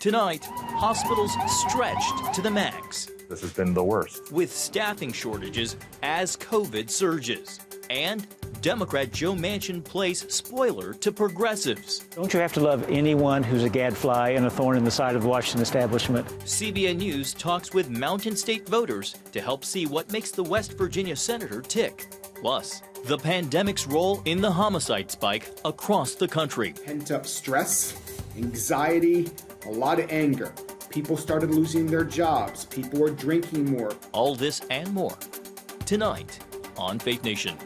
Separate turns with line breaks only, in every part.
Tonight, hospitals stretched to the max.
This has been the worst.
With staffing shortages as COVID surges. And Democrat Joe Manchin plays spoiler to progressives.
Don't you have to love anyone who's a gadfly and a thorn in the side of the Washington establishment?
CBN News talks with Mountain State voters to help see what makes the West Virginia senator tick. Plus, the pandemic's role in the homicide spike across the country.
Pent-up stress, anxiety, a lot of anger. People started losing their jobs. People were drinking more.
All this and more tonight on Faith Nation.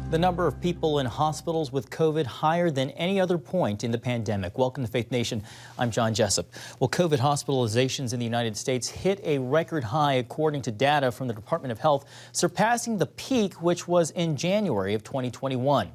The number of people in hospitals with COVID higher than any other point in the pandemic. Welcome to Faith Nation. I'm John Jessup. Well, COVID hospitalizations in the United States hit a record high according to data from the Department of Health, surpassing the peak, which was in January of 2021.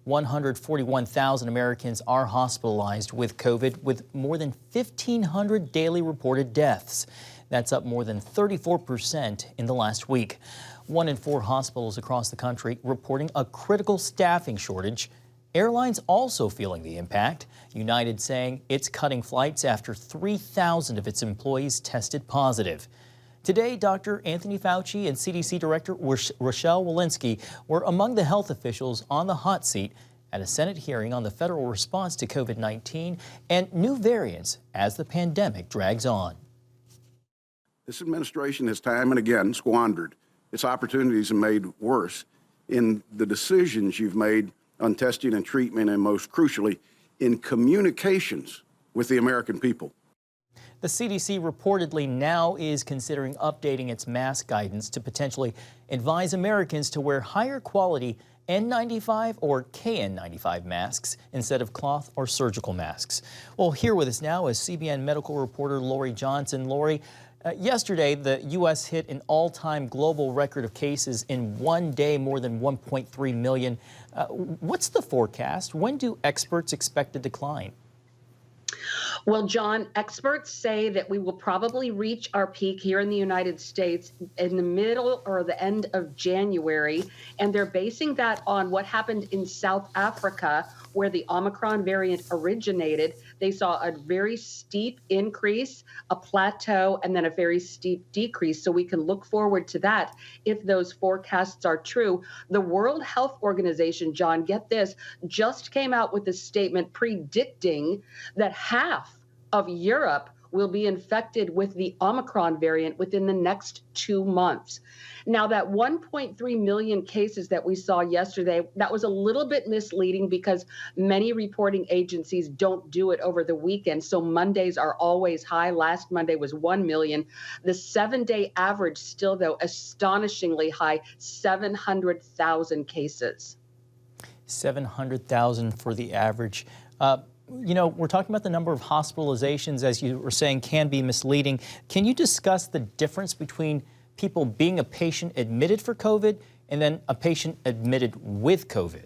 141,000 Americans are hospitalized with COVID, with more than 1,500 daily reported deaths. That's up more than 34% in the last week. 1 in 4 hospitals across the country reporting a critical staffing shortage. Airlines also feeling the impact. United saying it's cutting flights after 3,000 of its employees tested positive. Today, Dr. Anthony Fauci and CDC Director Rochelle Walensky were among the health officials on the hot seat at a Senate hearing on the federal response to COVID-19 and new variants as the pandemic drags on.
This administration has time and again squandered its opportunities and made worse in the decisions you've made on testing and treatment, and most crucially, in communications with the American people.
The CDC reportedly now is considering updating its mask guidance to potentially advise Americans to wear higher quality N95 or KN95 masks instead of cloth or surgical masks. Well, here with us now is CBN medical reporter Lori Johnson. Lori, yesterday, the U.S. hit an all-time global record of cases in one day, more than 1.3 million. What's the forecast? When do experts expect a decline?
Well, John, experts say that we will probably reach our peak here in the United States in the middle or the end of January, and they're basing that on what happened in South Africa, where the Omicron variant originated. They saw a very steep increase, a plateau, and then a very steep decrease. So we can look forward to that if those forecasts are true. The World Health Organization, John, get this, just came out with a statement predicting that half of Europe will be infected with the Omicron variant within the next 2 months. Now, that 1.3 million cases that we saw yesterday, that was a little bit misleading because many reporting agencies don't do it over the weekend. So Mondays are always high. Last Monday was 1 million. The 7-day average still, though, astonishingly high, 700,000 cases.
700,000 for the average. You know, we're talking about the number of hospitalizations, as you were saying, can be misleading. Can you discuss the difference between people being a patient admitted for COVID and then a patient admitted with COVID?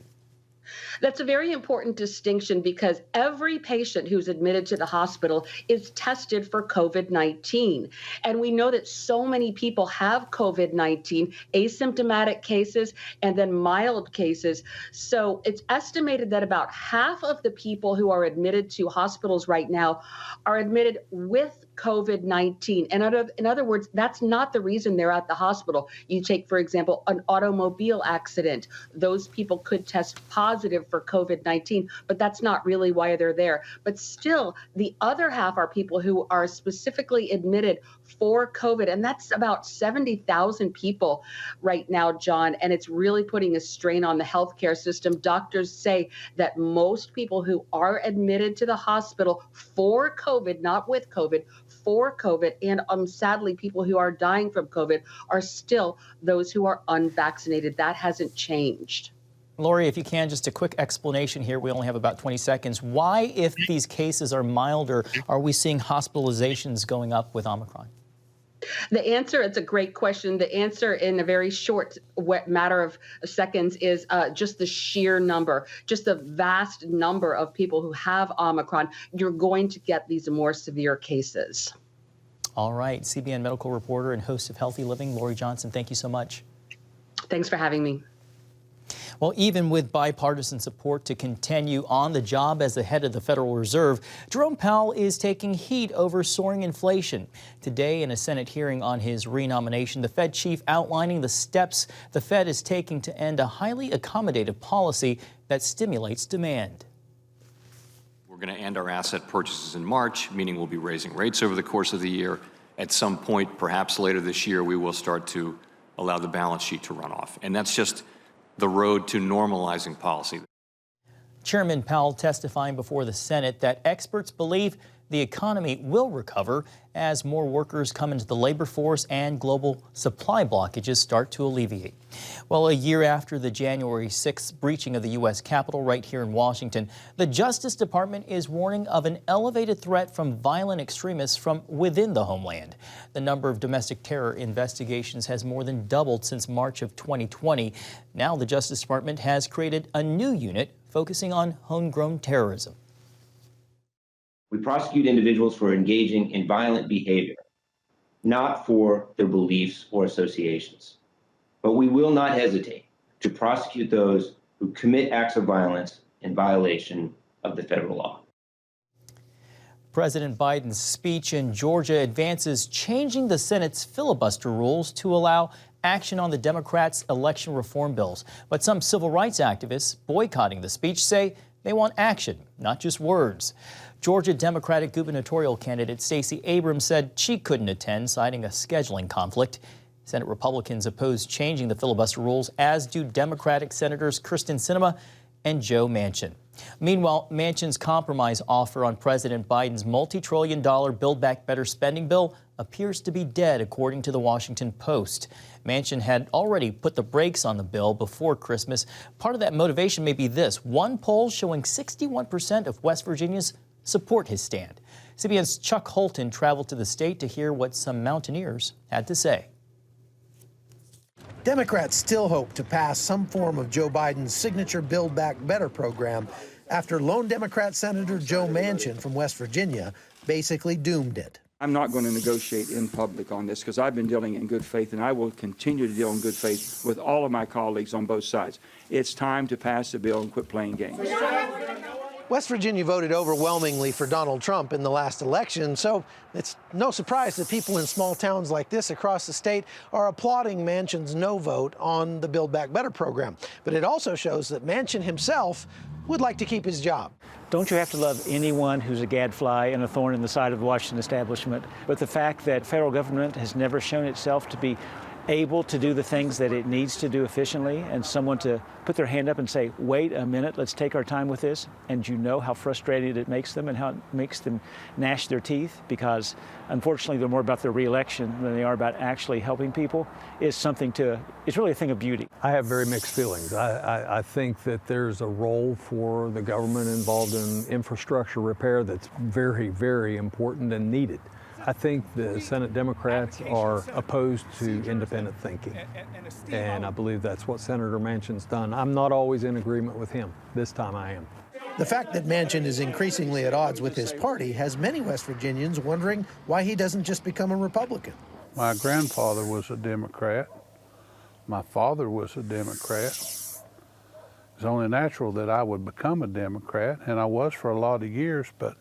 That's a very important distinction because every patient who's admitted to the hospital is tested for COVID-19. And we know that so many people have COVID-19, asymptomatic cases and then mild cases. So it's estimated that about half of the people who are admitted to hospitals right now are admitted with COVID-19. And in other words, that's not the reason they're at the hospital. You take, for example, an automobile accident. Those people could test positive for COVID-19, but that's not really why they're there. But still, the other half are people who are specifically admitted for COVID, and that's about 70,000 people right now, John, and it's really putting a strain on the healthcare system. Doctors say that most people who are admitted to the hospital for COVID, not with COVID, for COVID, and sadly, people who are dying from COVID are still those who are unvaccinated. That hasn't changed.
Lori, if you can, just a quick explanation here. We only have about 20 seconds. Why, if these cases are milder, are we seeing hospitalizations going up with Omicron?
The answer, it's a great question. The answer in a very short matter of seconds is just the sheer number, just the vast number of people who have Omicron. You're going to get these more severe cases.
All right. CBN medical reporter and host of Healthy Living, Lori Johnson, thank you so much.
Thanks for having me.
Well, even with bipartisan support to continue on the job as the head of the Federal Reserve, Jerome Powell is taking heat over soaring inflation. Today, in a Senate hearing on his renomination, the Fed chief outlining the steps the Fed is taking to end a highly accommodative policy that stimulates demand.
We're going to end our asset purchases in March, meaning we'll be raising rates over the course of the year. At some point, perhaps later this year, we will start to allow the balance sheet to run off. And that's just the road to normalizing policy.
Chairman Powell testifying before the Senate that experts believe the economy will recover as more workers come into the labor force and global supply blockages start to alleviate. Well, a year after the January 6th breaching of the U.S. Capitol right here in Washington, the Justice Department is warning of an elevated threat from violent extremists from within the homeland. The number of domestic terror investigations has more than doubled since March of 2020. Now the Justice Department has created a new unit focusing on homegrown terrorism.
We prosecute individuals for engaging in violent behavior, not for their beliefs or associations. But we will not hesitate to prosecute those who commit acts of violence in violation of the federal law.
President Biden's speech in Georgia advances changing the Senate's filibuster rules to allow action on the Democrats' election reform bills. But some civil rights activists boycotting the speech say they want action, not just words. Georgia Democratic gubernatorial candidate Stacey Abrams said she couldn't attend, citing a scheduling conflict. Senate Republicans oppose changing the filibuster rules, as do Democratic Senators Kyrsten Sinema and Joe Manchin. Meanwhile, Manchin's compromise offer on President Biden's multi-trillion-dollar Build Back Better spending bill appears to be dead, according to the Washington Post. Manchin had already put the brakes on the bill before Christmas. Part of that motivation may be this: one poll showing 61% of West Virginians support his stand. CBN's Chuck Holton traveled to the state to hear what some mountaineers had to say.
Democrats still hope to pass some form of Joe Biden's signature Build Back Better program after lone Democrat Senator Joe Manchin from West Virginia basically doomed it.
I'm not going to negotiate in public on this because I've been dealing in good faith, and I will continue to deal in good faith with all of my colleagues on both sides. It's time to pass the bill and quit playing games.
West Virginia voted overwhelmingly for Donald Trump in the last election, so it's no surprise that people in small towns like this across the state are applauding Manchin's no vote on the Build Back Better program. But it also shows that Manchin himself would like to keep his job.
Don't you have to love anyone who's a gadfly and a thorn in the side of the Washington establishment? But the fact that federal government has never shown itself to be able to do the things that it needs to do efficiently, and someone to put their hand up and say, wait a minute, let's take our time with this, and you know how frustrating it makes them and how it makes them gnash their teeth, because unfortunately they're more about their reelection than they are about actually helping people, is something to, it's really a thing of beauty.
I have very mixed feelings. I think that there's a role for the government involved in infrastructure repair that's very, very important and needed. I think the Senate Democrats are opposed to independent thinking, and I believe that's what Senator Manchin's done. I'm not always in agreement with him. This time I am.
The fact that Manchin is increasingly at odds with his party has many West Virginians wondering why he doesn't just become a Republican.
My grandfather was a Democrat. My father was a Democrat. It's only natural that I would become a Democrat, and I was for a lot of years, but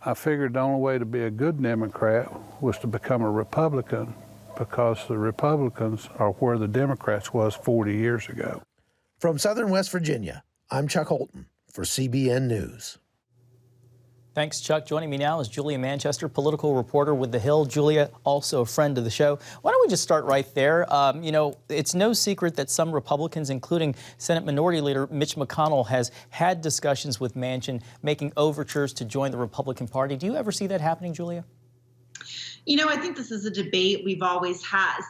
I figured the only way to be a good Democrat was to become a Republican, because the Republicans are where the Democrats was 40 years ago.
From Southern West Virginia, I'm Chuck Holton for CBN News.
Thanks, Chuck. Joining me now is Julia Manchester, political reporter with The Hill. Julia, also a friend of the show. Why don't we just start right there? You know, it's no secret that some Republicans, including Senate Minority Leader Mitch McConnell, has had discussions with Manchin, making overtures to join the Republican Party. Do you ever see that happening, Julia?
You know, I think this is a debate we've always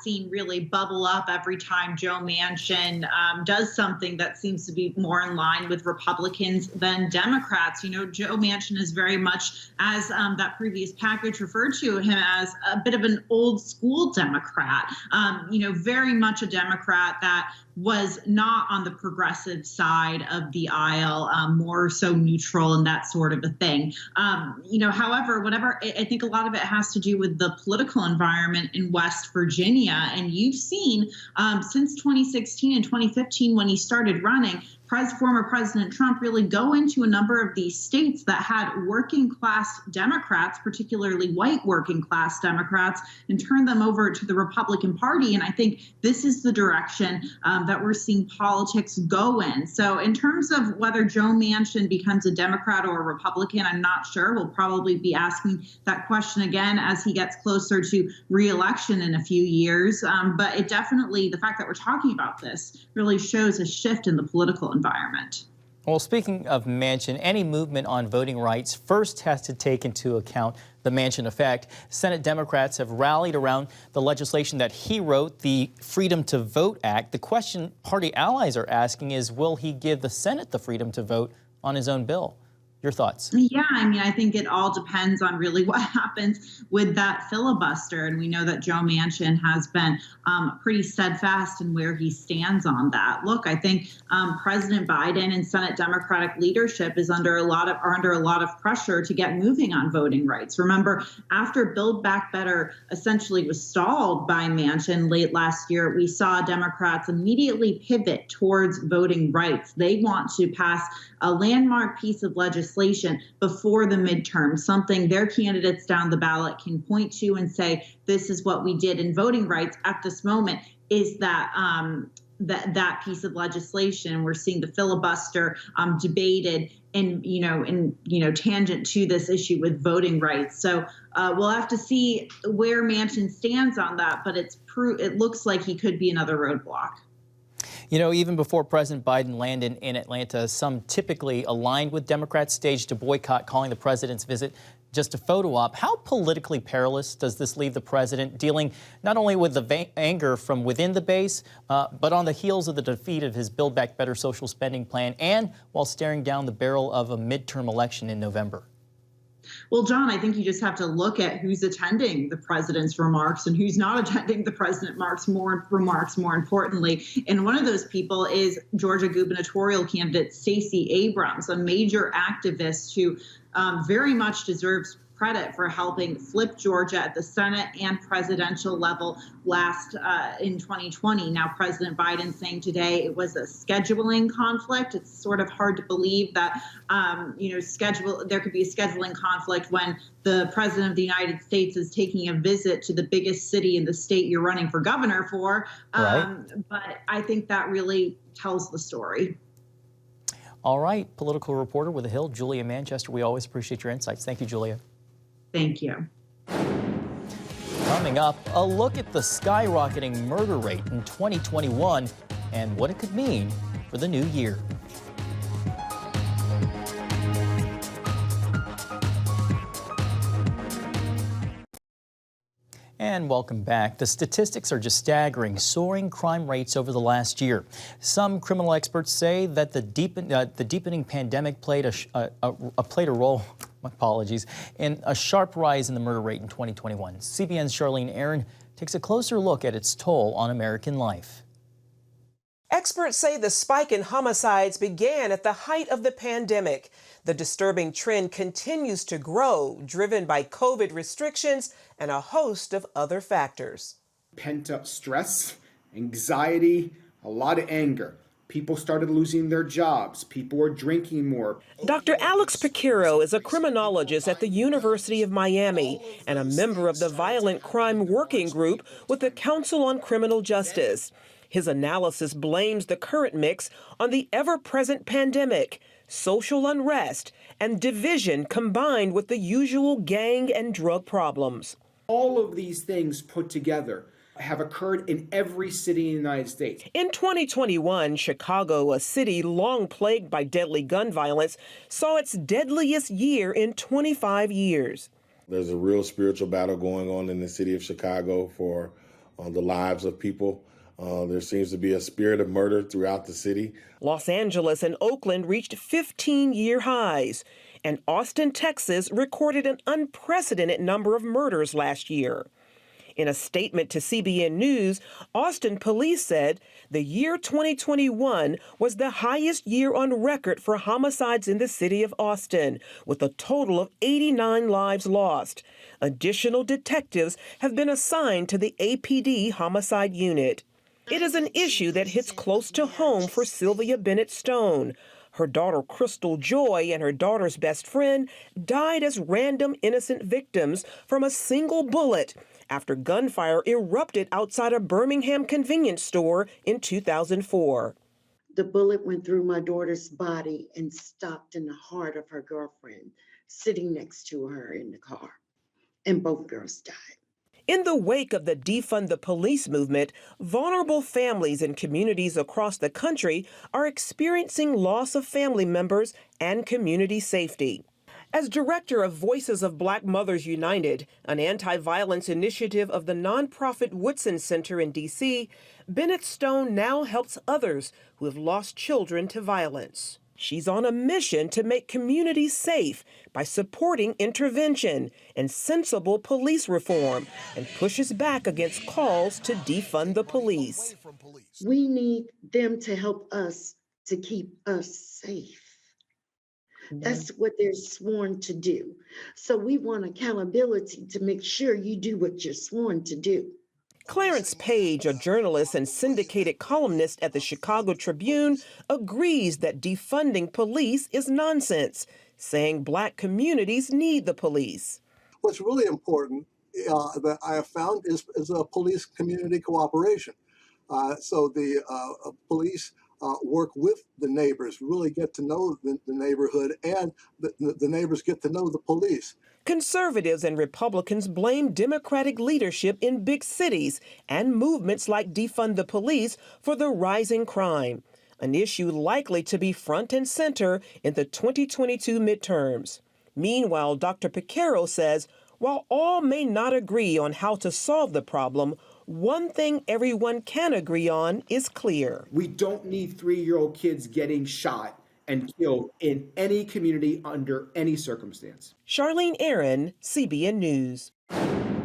seen really bubble up every time Joe Manchin does something that seems to be more in line with Republicans than Democrats. You know, Joe Manchin is very much, as that previous package referred to him as, a bit of an old school Democrat, you know, very much a Democrat that was not on the progressive side of the aisle, more so neutral and that sort of a thing. You know, however, I think a lot of it has to do with the the political environment in West Virginia. And you've seen since 2016 and 2015, when he started running, former President Trump really go into a number of these states that had working class Democrats, particularly white working class Democrats, and turn them over to the Republican Party. And I think this is the direction that we're seeing politics go in. So in terms of whether Joe Manchin becomes a Democrat or a Republican, I'm not sure. We'll probably be asking that question again as he gets closer to re-election in a few years. But it definitely, the fact that we're talking about this really shows a shift in the political environment.
Well, speaking of Manchin, any movement on voting rights first has to take into account the Manchin effect. Senate Democrats have rallied around the legislation that he wrote, the Freedom to Vote Act. The question party allies are asking is, will he give the Senate the freedom to vote on his own bill? Your thoughts?
Yeah, I mean, I think it all depends on really what happens with that filibuster. And we know that Joe Manchin has been pretty steadfast in where he stands on that. Look, I think President Biden and Senate Democratic leadership is under a lot of pressure to get moving on voting rights. Remember, after Build Back Better essentially was stalled by Manchin late last year, we saw Democrats immediately pivot towards voting rights. They want to pass a landmark piece of legislation before the midterm, something their candidates down the ballot can point to and say, this is what we did in voting rights at this moment, is that that piece of legislation. We're seeing the filibuster debated and, tangent to this issue with voting rights. So we'll have to see where Manchin stands on that, but it looks like he could be another roadblock.
You know, even before President Biden landed in Atlanta, some typically aligned with Democrats staged a boycott, calling the president's visit just a photo op. How politically perilous does this leave the president, dealing not only with the anger from within the base, but on the heels of the defeat of his Build Back Better social spending plan, and while staring down the barrel of a midterm election in November?
Well, John, I think you just have to look at who's attending the president's remarks and who's not attending the president's remarks more importantly. And one of those people is Georgia gubernatorial candidate Stacey Abrams, a major activist who very much deserves credit for helping flip Georgia at the Senate and presidential level last in 2020. Now, President Biden saying today it was a scheduling conflict. It's sort of hard to believe that, there could be a scheduling conflict when the president of the United States is taking a visit to the biggest city in the state you're running for governor for.
Right.
But I think that really tells the story.
All right, political reporter with The Hill, Julia Manchester. We always appreciate your insights. Thank you, Julia.
Thank you.
Coming up, a look at the skyrocketing murder rate in 2021 and what it could mean for the new year. And welcome back. The statistics are just staggering, soaring crime rates over the last year. Some criminal experts say that the deepening pandemic played a role, in a sharp rise in the murder rate in 2021. CBN's Charlene Aaron takes a closer look at its toll on American life.
Experts say the spike in homicides began at the height of the pandemic. The disturbing trend continues to grow, driven by COVID restrictions and a host of other factors.
Pent-up stress, anxiety, a lot of anger. People started losing their jobs. People were drinking more.
Dr. Alex Picchero is a criminologist at the University of Miami and a member of the Violent Crime Working Group with the Council on Criminal Justice. His analysis blames the current mix on the ever-present pandemic, social unrest, and division combined with the usual gang and drug problems.
All of these things put together have occurred in every city in the United States.
In 2021, Chicago, a city long plagued by deadly gun violence, saw its deadliest year in 25 years.
There's a real spiritual battle going on in the city of Chicago for the lives of people. There seems to be a spirit of murder throughout the city.
Los Angeles and Oakland reached 15-year highs, and Austin, Texas recorded an unprecedented number of murders last year. In a statement to CBN News, Austin police said the year 2021 was the highest year on record for homicides in the city of Austin, with a total of 89 lives lost. Additional detectives have been assigned to the APD homicide unit. It is an issue that hits close to home for Sylvia Bennett Stone. Her daughter Crystal Joy and her daughter's best friend died as random innocent victims from a single bullet after gunfire erupted outside a Birmingham convenience store in 2004.
The bullet went through my daughter's body and stopped in the heart of her girlfriend sitting next to her in the car, and both girls died.
In the wake of the Defund the Police movement, vulnerable families in communities across the country are experiencing loss of family members and community safety. As director of Voices of Black Mothers United, an anti-violence initiative of the nonprofit Woodson Center in D.C., Bennett Stone now helps others who have lost children to violence. She's on a mission to make communities safe by supporting intervention and sensible police reform, and pushes back against calls to defund the police.
We need them to help us to keep us safe. That's what they're sworn to do. So we want accountability to make sure you do what you're sworn to do.
Clarence Page, a journalist and syndicated columnist at the Chicago Tribune, agrees that defunding police is nonsense, saying Black communities need the police.
What's really important that I have found is a police community cooperation. So the police work with the neighbors, really get to know the neighborhood, and the neighbors get to know the police.
Conservatives and Republicans blame Democratic leadership in big cities and movements like Defund the Police for the rising crime, an issue likely to be front and center in the 2022 midterms. Meanwhile, Dr. Picaro says, while all may not agree on how to solve the problem, one thing everyone can agree on is clear.
We don't need 3-year-old kids getting shot and killed in any community under any circumstance.
Charlene Aaron, CBN News.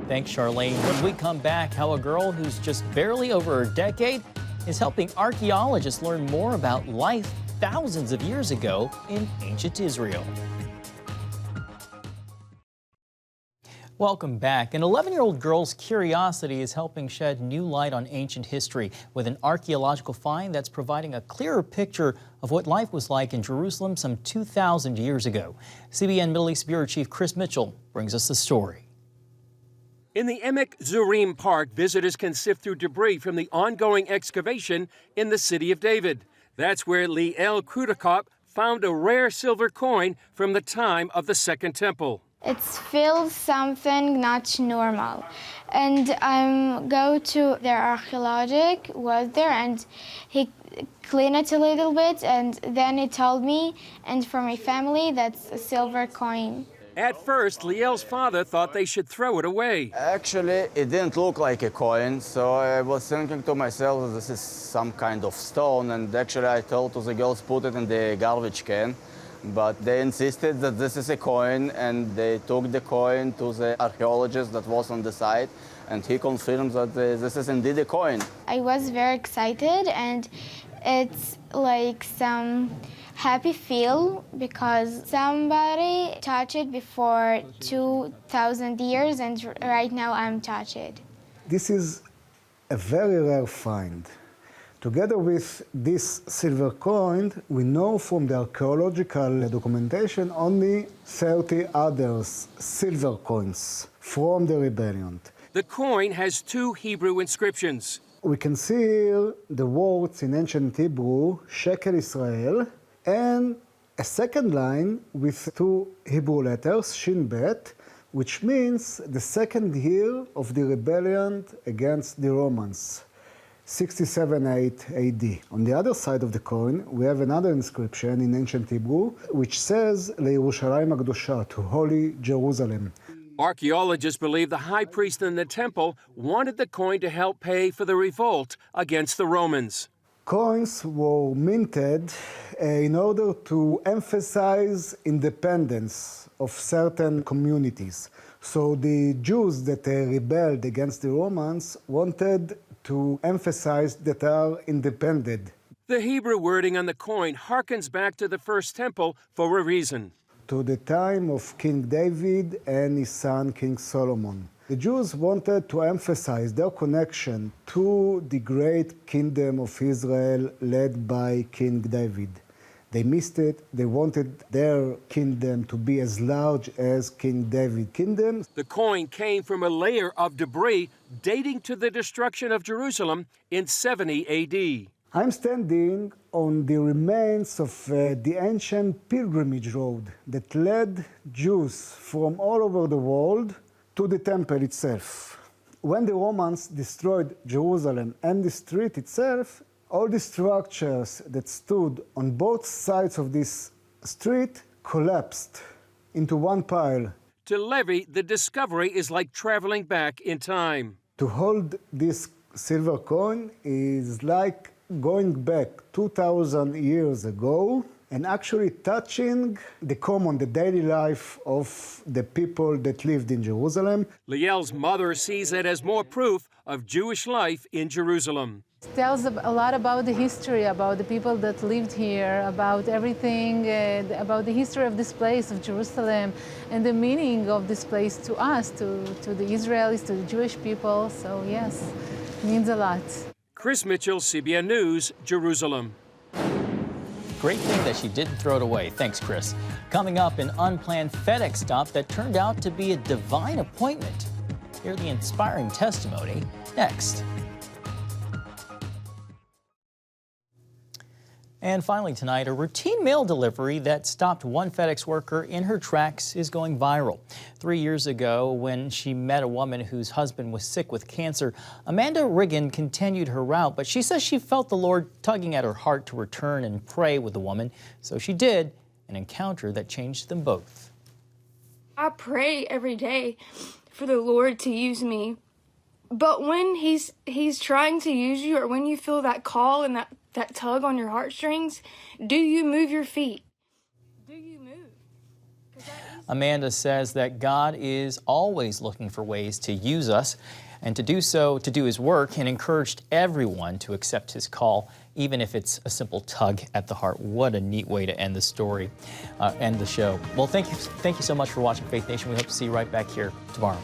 Thanks, Charlene. When we come back, how a girl who's just barely over a decade is helping archaeologists learn more about life thousands of years ago in ancient Israel. Welcome back. An 11-year-old girl's curiosity is helping shed new light on ancient history with an archaeological find that's providing a clearer picture of what life was like in Jerusalem some 2,000 years ago. CBN Middle East Bureau Chief Chris Mitchell brings us the story.
In the Emek Zurim Park, visitors can sift through debris from the ongoing excavation in the city of David. That's where Liel Krudakop found a rare silver coin from the time of the Second Temple.
It feels something not normal. And I go to the archaeologist was there, and he cleaned it a little bit, and then he told me and for my family that's a silver coin.
At first, Liel's father thought they should throw it away.
Actually, it didn't look like a coin, so I was thinking to myself, this is some kind of stone, and actually I told to the girls put it in the garbage can. But they insisted that this is a coin, and they took the coin to the archaeologist that was on the site, and he confirmed that this is indeed a coin.
I was very excited, and it's like some happy feel because somebody touched it before 2,000 years, and right now I'm touched.
This is a very rare find. Together with this silver coin, we know from the archaeological documentation only 30 other silver coins from the rebellion.
The coin has 2 Hebrew inscriptions.
We can see here the words in ancient Hebrew, Shekel Israel, and a second line with 2 Hebrew letters, Shin Bet, which means the second year of the rebellion against the Romans. 67-8 AD. On the other side of the coin, we have another inscription in ancient Hebrew, which says, LeYerushalayim HaKdosha, to Holy Jerusalem.
Archaeologists believe the high priest in the temple wanted the coin to help pay for the revolt against the Romans.
Coins were minted in order to emphasize independence of certain communities. So the Jews that rebelled against the Romans wanted to emphasize that they are independent.
The Hebrew wording on the coin harkens back to the first temple for a reason.
To the time of King David and his son King Solomon. The Jews wanted to emphasize their connection to the great kingdom of Israel led by King David. They missed it. They wanted their kingdom to be as large as King David's kingdom.
The coin came from a layer of debris dating to the destruction of Jerusalem in 70 AD.
I'm standing on the remains of the ancient pilgrimage road that led Jews from all over the world to the temple itself. When the Romans destroyed Jerusalem and the street itself, all the structures that stood on both sides of this street collapsed into one pile.
To Levy, the discovery is like traveling back in time.
To hold this silver coin is like going back 2,000 years ago and actually touching the daily life of the people that lived in Jerusalem.
Liel's mother sees it as more proof of Jewish life in Jerusalem.
It tells a lot about the history, about the people that lived here, about everything, about the history of this place, of Jerusalem, and the meaning of this place to us, to the Israelis, to the Jewish people. So yes, it means a lot.
Chris Mitchell, CBN News, Jerusalem.
Great thing that she didn't throw it away. Thanks, Chris. Coming up, an unplanned FedEx stop that turned out to be a divine appointment. Hear the inspiring testimony next. And finally tonight, a routine mail delivery that stopped one FedEx worker in her tracks is going viral. 3 years ago, when she met a woman whose husband was sick with cancer, Amanda Riggin continued her route, but she says she felt the Lord tugging at her heart to return and pray with the woman. So she did, an encounter that changed them both.
I pray every day for the Lord to use me. But when he's trying to use you, or when you feel that call and that tug on your heartstrings, do you move your feet? Do you move?
Amanda says that God is always looking for ways to use us and to do so, to do his work, and encouraged everyone to accept his call, even if it's a simple tug at the heart. What a neat way to end the story, end the show. Well, thank you so much for watching Faith Nation. We hope to see you right back here tomorrow.